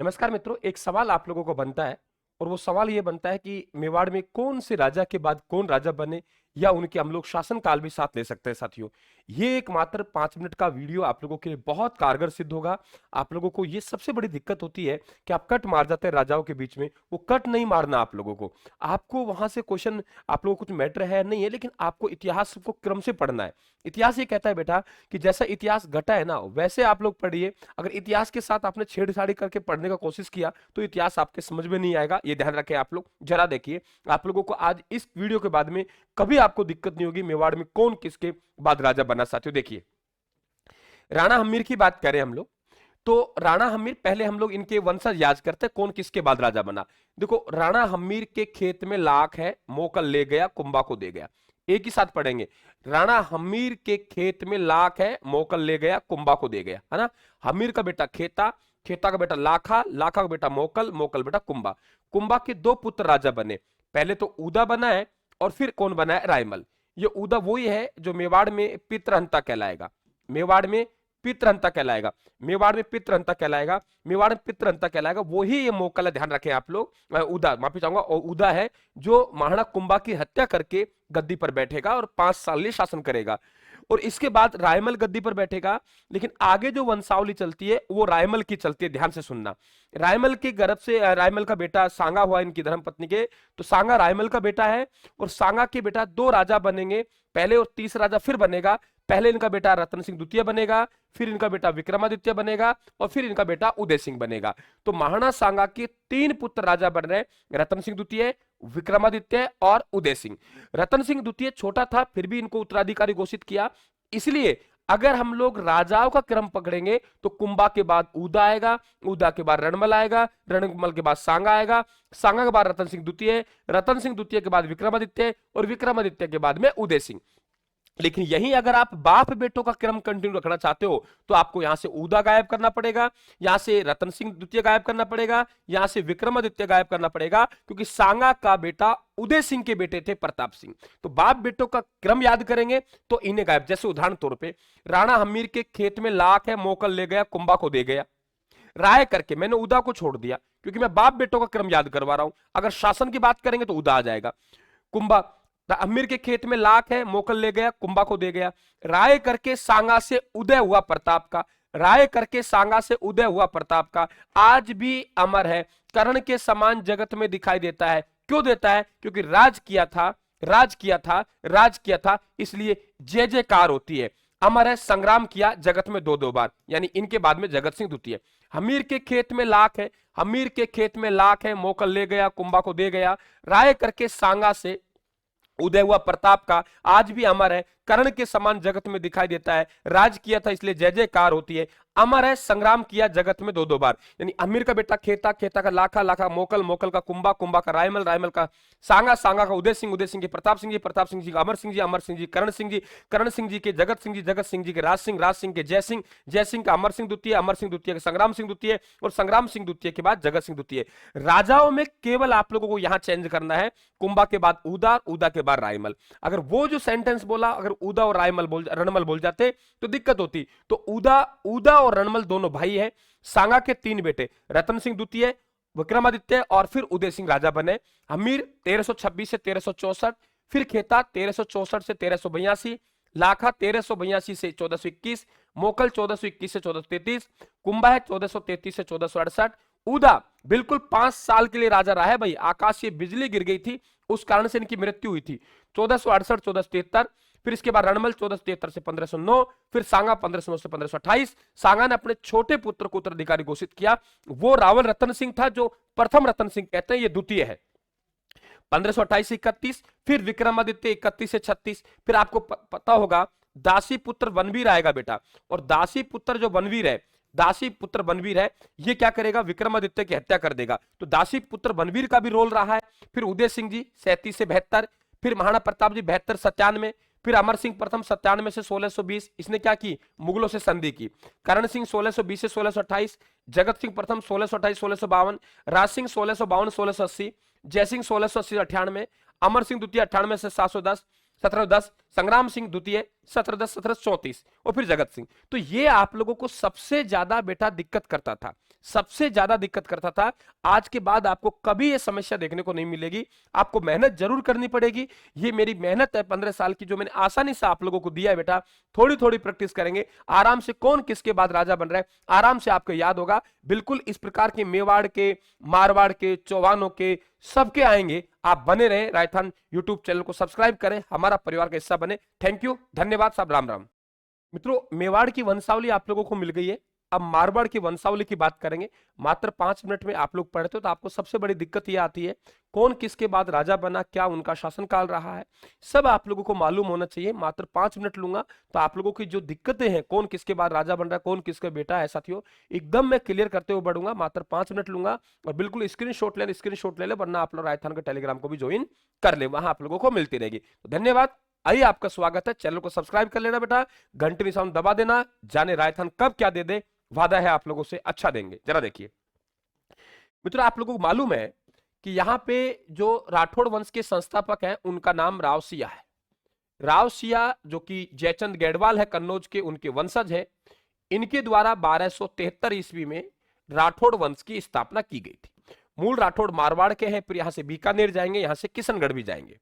नमस्कार मित्रों, एक सवाल आप लोगों को बनता है और वो सवाल ये बनता है कि मेवाड़ में कौन से राजा के बाद कौन राजा बने या उनके हम लोग शासन काल भी साथ ले सकते हैं। साथियों, ये एक मात्र 5 मिनट का वीडियो आप लोगों के लिए बहुत कारगर सिद्ध होगा। आप लोगों को ये सबसे बड़ी दिक्कत होती है कि आप कट मार जाते हैं राजाओं के बीच में, वो कट नहीं मारना आप लोगों को। आपको वहां से क्वेश्चन आप लोगों को कुछ मैटर है नहीं है, लेकिन आपको इतिहास को क्रम से पढ़ना है। इतिहास ये कहता है बेटा कि जैसा इतिहास घटा है ना वैसे आप लोग पढ़िए। अगर इतिहास के साथ आपने छेड़छाड़ी करके पढ़ने का कोशिश किया तो इतिहास आपके समझ में नहीं आएगा। ये ध्यान रखें आप लोग। जरा देखिए, आप लोगों को आज इस वीडियो के बाद में कभी आपको दिक्कत नहीं होगी मेवाड़ में कौन किसके बाद राजा बना। साथियों देखिए, राणा हम्मीर की बात करें हम लोग तो राणा हम्मीर पहले हम लोग इनके वंशज याद करते हैं कौन किसके बाद राजा बना। देखो, राणा हम्मीर के खेत में लाख है, मोकल ले गया, कुंभा को दे गया। एक ही साथ पढ़ेंगे। राणा हम्मीर के खेत में लाख है, मोकल ले गया, कुंभा को दे गया, है ना। हम्मीर का बेटा खेता, खेता का बेटा लाखा, लाखा का बेटा मोकल, मोकल बेटा कुंभा। कुंभा के दो पुत्र राजा बने। पहले तो उदा बना है और फिर कौन बना है? रायमल। ये उदा वही है जो मेवाड़ में पितृहंता कहलाएगा। मेवाड़ में पितृहंता कहलाएगा। मेवाड़ में पितृहंता कहलाएगा। मेवाड़ में पितृहंता कहलाएगा वही ये मोकल है। ध्यान रखें आप लोग। उदा, माफी चाहूंगा, और उदा है जो महाराणा कुंभा की हत्या करके गद्दी पर बैठेगा और 5 साल लिए शासन करेगा। और इसके बाद रायमल गद्दी पर बैठेगा। लेकिन आगे जो वंशावली चलती है वो रायमल की चलती है। ध्यान से सुनना। रायमल के गर्भ से रायमल का बेटा सांगा हुआ इनकी धर्मपत्नी के, तो सांगा रायमल का बेटा है। और सांगा के बेटा दो राजा बनेंगे, पहले और तीसरा राजा फिर बनेगा। पहले इनका बेटा रतन सिंह द्वितीय बनेगा, फिर इनका बेटा विक्रमादित्य बनेगा और फिर इनका बेटा उदय सिंह बनेगा। तो महाराणा सांगा के 3 पुत्र राजा बन रहे, रतन सिंह द्वितीय, विक्रमादित्य और उदय सिंह। रतन सिंह द्वितीय छोटा था फिर भी इनको उत्तराधिकारी घोषित किया। इसलिए अगर हम लोग राजाओं का क्रम पकड़ेंगे तो कुंभा के बाद उदा आएगा, उदा के बाद रणमल आएगा, रणमल के बाद सांगा आएगा, सांगा के बाद रतन सिंह द्वितीय, रतन सिंह द्वितीय के बाद विक्रमादित्य और विक्रमादित्य के बाद में उदय सिंह। लेकिन यही अगर आप बाप बेटों का क्रम कंटिन्यू रखना चाहते हो तो आपको यहां से उदा गायब करना पड़ेगा, यहां से रतन सिंह द्वितीय गायब करना पड़ेगा, यहां से विक्रमादित्य गायब करना पड़ेगा, क्योंकि सांगा का बेटा उदय सिंह के बेटे थे प्रताप सिंह। तो बाप बेटों का क्रम याद करेंगे तो इन्हें गायब। जैसे उदाहरण तौर पर राणा हम्मीर के खेत में लाख है, मोकल ले गया, कुंभा को दे गया। राय करके मैंने उदा को छोड़ दिया क्योंकि मैं बाप बेटों का क्रम याद करवा रहा हूं। अगर शासन की बात करेंगे तो उदा आ जाएगा। कुंभा, अमीर के खेत में लाख है, मोकल ले गया, कुंभा को दे गया। राय करके सांगा से उदय हुआ प्रताप का, राय करके सांगा से उदय हुआ प्रताप का आज भी अमर है, कर्ण के समान जगत में दिखाई देता है। क्यों देता है? क्योंकि राज किया था, राज किया था, राज किया था, इसलिए जय जयकार होती है। अमर है, संग्राम किया जगत में 2-2 बार, यानी इनके बाद में जगत सिंह द्वितीय। हमीर के खेत में लाख है, हमीर के खेत में लाख है, मोकल ले गया, कुंभा को दे गया। राय करके सांगा से उदय हुआ प्रताप का आज भी अमर है, कर्ण के समान जगत में दिखाई देता है। राज किया था इसलिए जय जयकार होती है। अमर है, संग्राम किया जगत में 2-2 बार, यानी अमीर का बेटा खेता, खेता का लाखा, लाखा मोकल, मोकल का कुंभा, कुंभा का रायमल, रायमल का सांगा, सांगा का उदय सिंह, उदय सिंह के प्रताप सिंह जी, प्रताप सिंह जी का अमर सिंह जी, अमर सिंह जी कर्ण सिंह जी, कर्ण सिंह जी के जगत सिंह जी, जगत सिंह जी के राज सिंह, राज सिंह के जय सिंह, जय सिंह का अमर सिंह द्वितीय, अमर सिंह द्वितीय के संग्राम सिंह द्वितीय और संग्राम सिंह द्वितीय के बाद जगत सिंह द्वितीय। राजाओं में केवल आप लोगों को यहां चेंज करना है, कुंभा के बाद उदा, उदा के बाद रायमल। अगर वो जो सेंटेंस बोला, अगर उदा और रायमल बोल, रणमल बोल जाते तो दिक्कत होती। तो उदा, उदा और रणमल दोनों भाई है। सांगा के 3 बेटे, रतन सिंह द्वितीय, विक्रमादित्य और फिर उदय सिंह राजा बने। हमीर 1326 से 1364, फिर खेता 1364 से 1382, लाखा 1382 से 1421, मोकल 1421 से 1433, कुंभा है 1433 से 1468। उदा बिल्कुल 5 साल के लिए राजा रहा है भाई, आकाशीय बिजली गिर गई थी उस कारण से इनकी मृत्यु हुई थी। 1468 1473, फिर इसके बाद रणमल 1473 से 1509, फिर सांगा 1509 से 1528। सांगा ने अपने छोटे पुत्र को उत्तराधिकारी घोषित किया, वो रावल रतन सिंह था जो प्रथम रतन सिंह कहते हैं, ये द्वितीय है। 1528 से 31, फिर विक्रमादित्य 31 से 36। फिर आपको पता होगा दासी पुत्र वनवीर आएगा बेटा, और दासी पुत्र जो वनवीर है, दासी पुत्र वनवीर है, ये क्या करेगा? विक्रमादित्य की हत्या कर देगा। तो दासी पुत्र वनवीर का भी रोल रहा है। फिर उदय सिंह जी 37 से 72, फिर महाराणा प्रताप जी 72 97, फिर अमर सिंह प्रथम 97 से 1620, इसने क्या की? मुगलों से संधि की। करण सिंह 1620 से 1628, जगत सिंह प्रथम 1628 1652, राज सिंह 1652 1680, जय सिंह 1680 98, अमर सिंह द्वितीय 98 से 710 1710, संग्राम सिंह द्वितीय 1710 1734 और फिर जगत सिंह। तो ये आप लोगों को सबसे ज्यादा बेटा दिक्कत करता था, सबसे ज्यादा दिक्कत करता था। आज के बाद आपको कभी ये समस्या देखने को नहीं मिलेगी। आपको मेहनत जरूर करनी पड़ेगी, ये मेरी मेहनत है 15 साल की जो मैंने आसानी से आप लोगों को दिया है बेटा। थोड़ी थोड़ी प्रैक्टिस करेंगे आराम से कौन किसके बाद राजा बन रहा है आराम से आपको याद होगा। बिल्कुल इस प्रकार के मेवाड़ के, मारवाड़ के, चौहानों के सबके आएंगे। आप बने रहे, राजस्थान यूट्यूब चैनल को सब्सक्राइब करें, हमारा परिवार का हिस्सा बने। थैंक यू, धन्यवाद साहब, राम राम। मित्रों, मेवाड़ की वंशावली आप लोगों को मिल गई है। अब मारवाड़ की वंशावली की बात करेंगे। मात्र 5 मिनट में आप लोग पढ़ते हो तो आपको सबसे बड़ी दिक्कत यह आती है कौन किसके बाद राजा बना, क्या उनका शासनकाल रहा है, सब आप लोगों को मालूम होना चाहिए। मात्र 5 मिनट लूंगा तो आप लोगों की जो दिक्कतें हैं, कौन किसके बाद राजा बन रहा है, कौन किसका बेटा है, साथियों एकदम मैं क्लियर करते हुए बढ़ूंगा। मात्र 5 मिनट लूंगा और बिल्कुल स्क्रीनशॉट ले ले, वरना आप लोग राजस्थान के टेलीग्राम को भी ज्वाइन कर ले, वहां आप लोगों को मिलती रहेगी। तो धन्यवाद, आइए आपका स्वागत है। चैनल को सब्सक्राइब कर लेना बेटा, घंटे निशान दबा देना। जाने राजस्थान कब क्या दे दे, वादा है आप लोगों से अच्छा देंगे। जरा देखिए मित्रों, आप लोगों को मालूम है कि यहां पे जो राठौड़ वंश के संस्थापक हैं उनका नाम राव सिया है। राव सिया जो कि जयचंद गैडवाल है कन्नौज के, उनके वंशज है। इनके द्वारा 1273 ईस्वी में राठौड़ वंश की स्थापना की गई थी। मूल राठौड़ मारवाड़ के हैं, फिर यहां से बीकानेर जाएंगे, यहां से किशनगढ़ भी जाएंगे।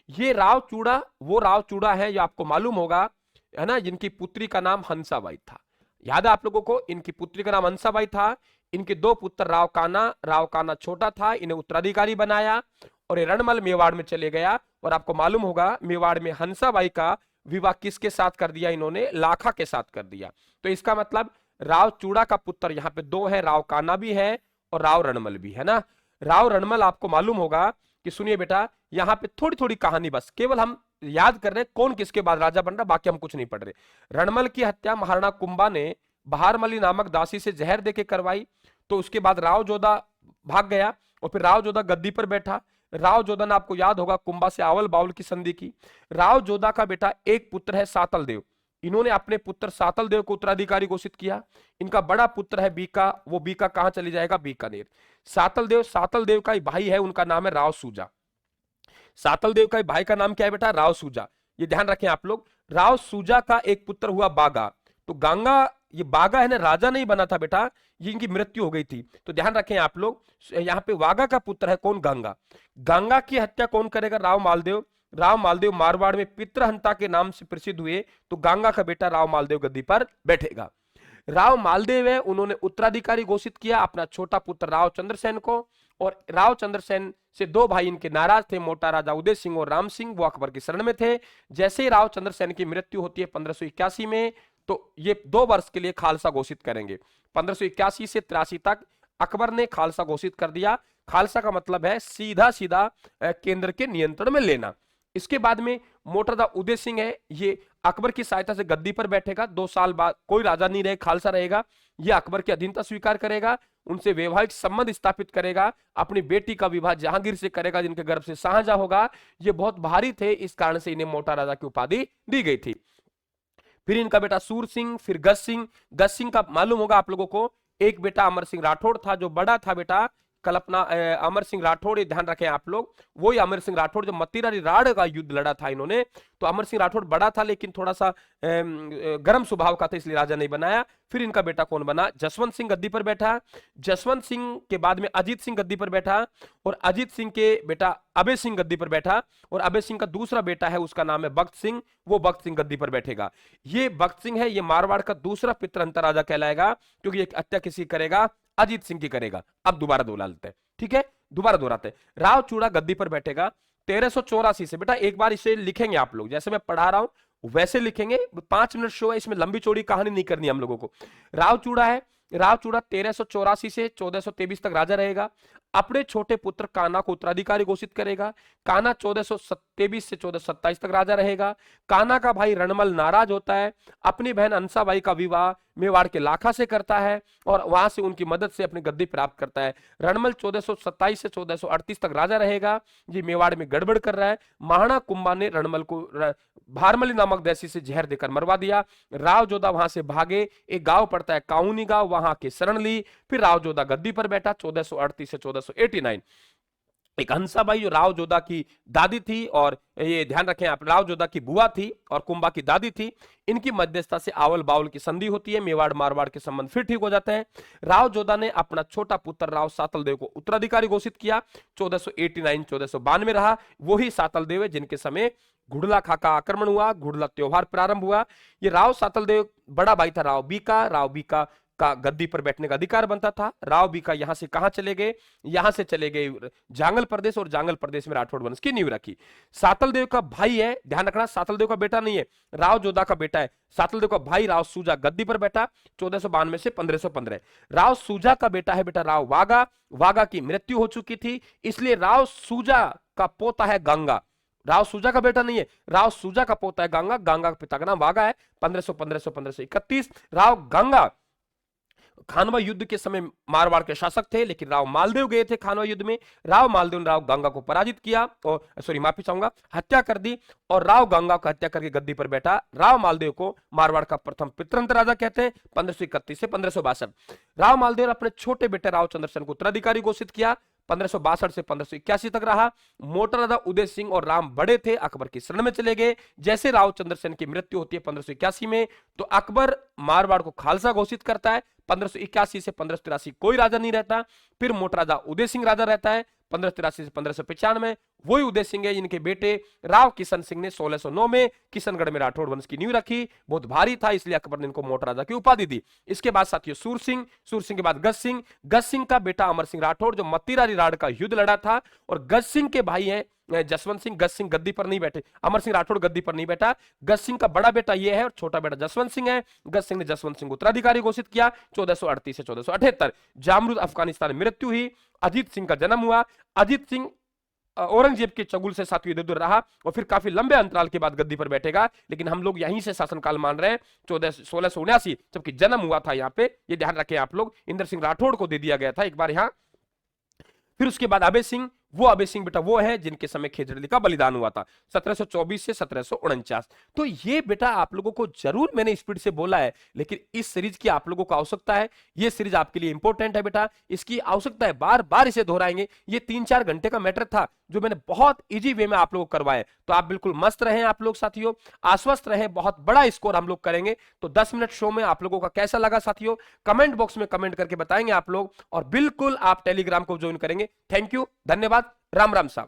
ये राव चूड़ा वो राव चूड़ा है जो आपको मालूम होगा, है ना, जिनकी पुत्री का नाम हंसाबाई था। याद है आप लोगों को, इनकी पुत्री का नाम हंसाबाई था। इनके 2 पुत्र राव काना छोटा था, इन्हें उत्तराधिकारी बनाया और ये रणमल मेवाड़ में चले गया। और आपको मालूम होगा मेवाड़ में हंसाबाई का विवाह किसके साथ कर दिया, इन्होंने लाखा के साथ कर दिया। तो इसका मतलब राव चूड़ा का पुत्र यहाँ पे 2 है, राव काना भी है और राव रणमल भी है ना। राव रणमल आपको मालूम होगा कि सुनिए बेटा, यहाँ पे थोड़ी थोड़ी कहानी, बस केवल हम याद कर रहे हैं कौन किसके बाद राजा बन रहा, बाकी हम कुछ नहीं पढ़ रहे। रणमल की हत्या महाराणा कुंभा ने बहारमली नामक दासी से जहर देके करवाई। तो उसके बाद राव जोधा भाग गया और फिर राव जोधा गद्दी पर बैठा। राव जोधा ने, आपको याद होगा, कुंभा से आवल बाउल की संधि की। राव जोधा का बेटा एक पुत्र है सातल देव, इन्होंने अपने पुत्र सातल देव को उत्तराधिकारी घोषित किया। इनका बड़ा पुत्र है बीका, वो बीका कहां चली जाएगा, बीकानेर। सातल देव का भाई है, उनका नाम है राव सूजा। सातल देव का भाई का नाम क्या है बेटा, राव सूजा। ये ध्यान रखें आप लोग। राव सूजा का एक पुत्र हुआ बागा। तो गंगा, ये बागा है ना, राजा नहीं बना था बेटा, ये इनकी मृत्यु हो गई थी। तो ध्यान रखें आप लोग, यहाँ पे वागा का पुत्र है कौन, गंगा। गंगा की हत्या कौन करेगा, राव मालदेव। राव मालदेव मारवाड़ में पितृहंता के नाम से प्रसिद्ध हुए, तो गंगा का बेटा राव मालदेव गद्दी पर बैठेगा। राव मालदेव है, उन्होंने उत्तराधिकारी घोषित किया अपना छोटा पुत्र राव चंद्रसेन को। और राव चंद्रसेन से 2 भाई इनके नाराज थे, मोटा राजा उदय सिंह और राम सिंह, वो अकबर की शरण में थे। जैसे ही राव चंद्रसेन की मृत्यु होती है 1581 में, तो ये 2 वर्ष के लिए खालसा घोषित करेंगे। 1581 से 83 तक अकबर ने खालसा घोषित कर दिया। खालसा का मतलब है सीधा सीधा केंद्र के नियंत्रण में लेना। इसके बाद में मोटा राजा उदय सिंह है, ये अकबर की सहायता से गद्दी पर बैठेगा। 2 साल बाद कोई राजा नहीं रहे, खालसा रहेगा। ये अकबर की अधीनता स्वीकार करेगा, उनसे वैवाहिक संबंध स्थापित करेगा, अपनी बेटी का विवाह जहांगीर से करेगा, जिनके गर्भ से शाहजहां होगा। ये बहुत भारी थे, इस कारण से इन्हें मोटा राजा की उपाधि दी गई थी। फिर इनका बेटा सूर सिंह, फिर गज सिंह का मालूम होगा आप लोगों को, एक बेटा अमर सिंह राठौड़ था जो बड़ा था बेटा कल्पना। अमर सिंह राठौड़, ये ध्यान रखें आप लोग, वही अमर सिंह राठौड़ जो मतीरारी राड़ का युद्ध लड़ा था इन्होंने। तो अमर सिंह राठौड़ बड़ा था लेकिन थोड़ा सा गर्म स्वभाव का था, इसलिए राजा नहीं बनाया। फिर इनका बेटा कौन बना, जसवंत सिंह गद्दी पर बैठा। जसवंत सिंह के बाद में अजीत सिंह गद्दी पर बैठा और अजीत सिंह के बेटा अभय सिंह गद्दी पर बैठा। और अभय सिंह का दूसरा बेटा है, उसका नाम है भक्त सिंह, वो भक्त सिंह गद्दी पर बैठेगा। ये भक्त सिंह है, ये मारवाड़ का दूसरा पितृहंता राजा कहलाएगा, क्योंकि ये हत्या किसी करेगा, अजीत सिंह की करेगा। अब दोबारा दोहरा लेते हैं, ठीक है, दोबारा दोहराते हैं। राव चूड़ा गद्दी पर बैठेगा 1384 से। बेटा एक बार इसे लिखेंगे आप लोग, जैसे मैं पढ़ा रहा हूं वैसे लिखेंगे। 5 मिनट शो है, इसमें लंबी चौड़ी कहानी नहीं करनी हम लोगों को। राव चूड़ा है, राव चूड़ा 1384 से 1423 तक राजा रहेगा। अपने छोटे पुत्र काना को उत्तराधिकारी घोषित करेगा। काना 1423 से 1427 तक राजा रहेगा। काना का भाई रणमल नाराज होता है, अपनी बहन अंसाबाई का विवाह मेवाड़ के लाखा से करता है और वहां से उनकी मदद से अपनी गद्दी प्राप्त करता है। रणमल 1427 से 1438 तक राजा रहेगा। ये मेवाड़ में गड़बड़ कर रहा है। महाराणा कुंभा ने रणमल को भारमली नामक दासी से जहर देकर मरवा दिया। राव जोधा वहां से भागे, एक गांव पड़ता है काउनी गांव, वहां के शरण ली। फिर राव जोधा गद्दी पर बैठा 1438 से 1489। एक हंसाबाई जो राव जोधा की दादी थी, और ये ध्यान रखें आप, राव जोधा की बुआ थी और कुंभा की दादी थी। इनकी मध्यस्थता से आवल बावल की संधि होती है, मेवाड़ मारवाड़ के संबंध फिर ठीक हो जाते हैं। राव जोधा ने अपना छोटा पुत्र राव सातल देव को उत्तराधिकारी घोषित किया। 1489-1492 रहा। वही सातल देव है जिनके समय घुड़ला खाका आक्रमण हुआ, घुड़ला त्योहार प्रारंभ हुआ। ये राव सातल देव बड़ा भाई था राव बीका। राव बीका का गद्दी पर बैठने का अधिकार बनता था। राव बीका यहां से कहां चले गए? यहां से चले गए जांगल प्रदेश, और जांगल प्रदेश में राठौड़ वंश की नींव रखी। सातल देव का भाई है, ध्यान रखना, सातल देव का बेटा नहीं है, राव जोधा का बेटा है। सातल देव का भाई राव सूजा गद्दी पर बैठा 1492 से 1515। राव सूजा का बेटा है बेटा राव वागा। वागा की मृत्यु हो चुकी थी, इसलिए राव सूजा का पोता है गंगा। राव सूजा का बेटा नहीं है, राव सूजा का पोता है गंगा। गंगा का पिता का नाम वागा है। 1531। राव गंगा खानवा युद्ध के समय मारवाड़ के शासक थे, लेकिन राव मालदेव गए थे खानवा युद्ध में। राव मालदेव ने राव गंगा को पराजित किया, और सॉरी माफी चाहूंगा, हत्या कर दी, और राव गंगा को हत्या करके गद्दी पर बैठा। राव मालदेव को मारवाड़ का प्रथम पितृंत राजा कहते हैं। 1531 से 1562। राव मालदेव ने अपने छोटे बेटे राव चंद्रसेन को उत्तराधिकारी घोषित किया। 1562 से 1581 तक रहा। मोटा राजा उदय सिंह और राम बड़े थे, अकबर की शरण में चले गए। जैसे राव चंद्रसेन की मृत्यु होती है 1581 में, तो अकबर मारवाड़ को खालसा घोषित करता है। 1581 से 1583 कोई राजा नहीं रहता। फिर मोटा राजा उदय सिंह राजा रहता है 1583 से 1595। वही उदय सिंह है, इनके बेटे राव किशन सिंह ने 1609 में किशनगढ़ में राठौड़ वंश की नींव रखी। बहुत भारी था, इसलिए अकबर ने इनको मोटा राजा की उपाधि दी। इसके बाद साथियों सूर सिंह, सूर सिंह के बाद गज सिंह। गज सिंह का बेटा अमर सिंह राठौड़ जो मत्तीरा रिराड़ का युद्ध लड़ा था, और गज सिंह के भाई हैं जसवंत सिंह। गज सिंह गद्दी पर नहीं बैठे, अमर सिंह राठौड़ गद्दी पर नहीं बैठा। गज सिंह का बड़ा बेटा ये है और छोटा बेटा जसवंत सिंह है। गज सिंह ने जसवंत सिंह को उत्तराधिकारी घोषित किया 1438 से 1478। जामरूद अफगानिस्तान में मृत्यु हुई। अजीत सिंह का जन्म हुआ। अजीत सिंह औरंगजेब के चंगुल से सातवीं दूर रहा, और फिर काफी लंबे अंतराल के बाद गद्दी पर बैठेगा, लेकिन हम लोग यहीं से शासनकाल मान रहे हैं 1679, जबकि जन्म हुआ था यहाँ पे, ये ध्यान रखें आप लोग। इंद्र सिंह राठौड़ को दे दिया गया था एक बार यहाँ। फिर उसके बाद अभय सिंह, वो अभय सिंह बेटा वो है जिनके समय खेजड़ली का बलिदान हुआ था 1724 से 1749। तो ये बेटा आप लोगों को जरूर मैंने स्पीड से बोला है, लेकिन इस सीरीज की आप लोगों को आवश्यकता है। ये सीरीज आपके लिए इंपॉर्टेंट है बेटा, इसकी आवश्यकता है, बार बार इसे दोहराएंगे। ये 3-4 घंटे का मैटर था जो मैंने बहुत इजी वे में आप लोगों को करवाया, तो आप बिल्कुल मस्त रहें आप लोग साथियों, आश्वस्त रहें। बहुत बड़ा स्कोर हम लोग करेंगे। तो 10 मिनट शो में आप लोगों का कैसा लगा साथियों, कमेंट बॉक्स में कमेंट करके बताएंगे आप लोग, और बिल्कुल आप टेलीग्राम को ज्वाइन करेंगे। थैंक यू, धन्यवाद, राम राम साहब।